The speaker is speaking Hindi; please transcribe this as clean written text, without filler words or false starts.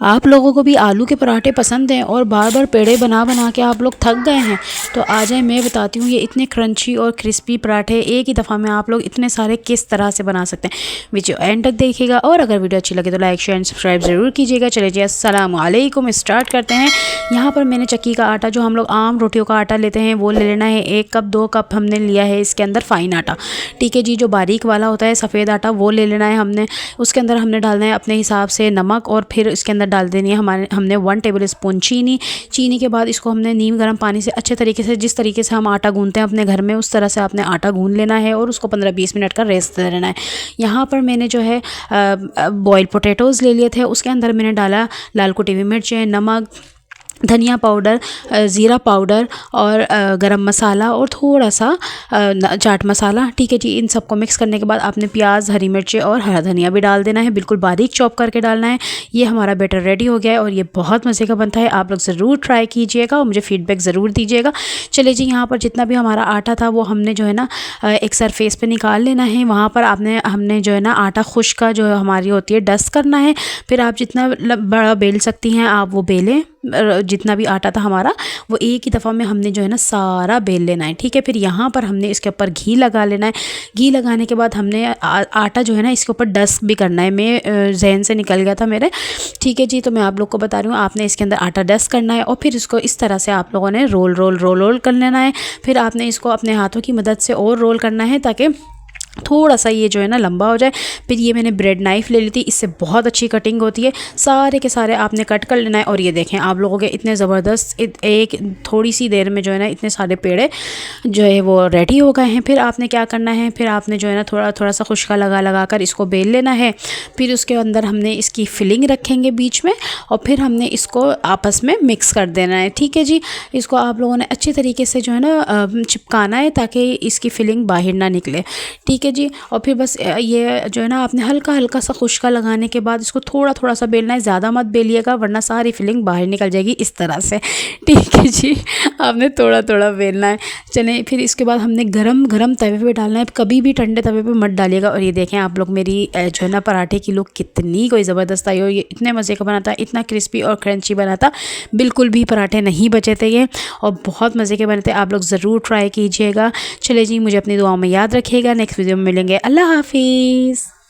आप लोगों को भी आलू के पराठे पसंद हैं और बार बार पेड़े बना बना के आप लोग थक गए हैं, तो आ जाए मैं बताती हूँ ये इतने क्रंची और क्रिस्पी पराठे एक ही दफ़ा में आप लोग इतने सारे किस तरह से बना सकते हैं। वीडियो एंड तक देखिएगा और अगर वीडियो अच्छी लगे तो लाइक शेयर एंड सब्सक्राइब ज़रूर कीजिएगा। चले जी अस्सलाम वालेकुम, स्टार्ट करते हैं। यहाँ पर मैंने चक्की का आटा, जो हम लोग आम रोटियों का आटा लेते हैं, वो ले लेना है। 1 कप 2 कप हमने लिया है इसके अंदर फ़ाइन आटा, ठीक है जी। जो बारीक वाला होता है सफ़ेद आटा वो ले लेना है हमने। उसके अंदर हमने डालना है अपने हिसाब से नमक और फिर इसके अंदर डाल देनी है हमने 1 टेबल स्पून चीनी के बाद इसको हमने नीम गर्म पानी से अच्छे तरीके से, जिस तरीके से हम आटा गूंथते हैं अपने घर में, उस तरह से आपने आटा गूंथ लेना है और उसको 15-20 मिनट का रेस्ट दे देना है। यहाँ पर मैंने जो है बॉयल पोटैटोज़ ले लिए थे, उसके अंदर मैंने डाला लाल कुटी हुई मिर्चें, नमक, धनिया पाउडर, ज़ीरा पाउडर और गरम मसाला और थोड़ा सा चाट मसाला, ठीक है जी। इन सबको मिक्स करने के बाद आपने प्याज, हरी मिर्चें और हरा धनिया भी डाल देना है, बिल्कुल बारीक चॉप करके डालना है। ये हमारा बैटर रेडी हो गया है और ये बहुत मज़े का बनता है। आप लोग ज़रूर ट्राई कीजिएगा और मुझे फ़ीडबैक ज़रूर दीजिएगा। चले जी, यहाँ पर जितना भी हमारा आटा था वो हमने जो है ना एक सरफेस पे निकाल लेना है। वहाँ पर हमने जो है ना आटा खुश्क का जो हमारी होती है डस्ट करना है। फिर आप जितना बड़ा बेल सकती हैं आप वो बेलें। जितना भी आटा था हमारा वो एक ही दफ़ा में हमने जो है ना सारा बेल लेना है, ठीक है। फिर यहाँ पर हमने इसके ऊपर घी लगा लेना है। घी लगाने के बाद हमने आटा जो है ना इसके ऊपर डस्ट भी करना है। मैं जहन से निकल गया था मेरे, ठीक है जी। तो मैं आप लोग को बता रही हूँ, आपने इसके अंदर आटा डस्ट करना है और फिर इसको इस तरह से आप लोगों ने रोल कर लेना है। फिर आपने इसको अपने हाथों की मदद से और रोल करना है ताकि थोड़ा सा ये जो है ना लंबा हो जाए। फिर ये मैंने ब्रेड नाइफ़ ले ली थी, इससे बहुत अच्छी कटिंग होती है। सारे के सारे आपने कट कर लेना है और ये देखें आप लोगों के इतने ज़बरदस्त एक थोड़ी सी देर में जो है ना इतने सारे पेड़े जो है वो रेडी हो गए हैं। फिर आपने क्या करना है, फिर आपने जो है ना थोड़ा थोड़ा सा खुश्का लगा कर इसको बेल लेना है। फिर उसके अंदर हमने इसकी फिलिंग रखेंगे बीच में और फिर हमने इसको आपस में मिक्स कर देना है, ठीक है जी। इसको आप लोगों ने अच्छी तरीके से जो है ना चिपकाना है ताकि इसकी फिलिंग बाहर ना निकले, ठीक है जी। और फिर बस ये जो है ना आपने हल्का हल्का सा खुश्का लगाने के बाद इसको थोड़ा थोड़ा सा बेलना है, ज़्यादा मत बेलिएगा वरना सारी फिलिंग बाहर निकल जाएगी इस तरह से, ठीक है जी। आपने थोड़ा थोड़ा बेलना है। चलें, फिर इसके बाद हमने गरम गरम तवे पे डालना है, कभी भी ठंडे तवे पे मत डालिएगा। और ये देखें आप लोग मेरी जो है ना पराठे की लुक कितनी कोई ज़बरदस्त आई हो। ये इतने मज़े का बना था, इतना क्रिस्पी और क्रंची बना था, बिल्कुल भी पराठे नहीं बचे थे ये और बहुत मज़े के बने थे। आप लोग ज़रूर ट्राई कीजिएगा। चले जी, मुझे अपनी दुआओं में याद रखिएगा। नेक्स्ट वीडियो में मिलेंगे। अल्लाह हाफिज़।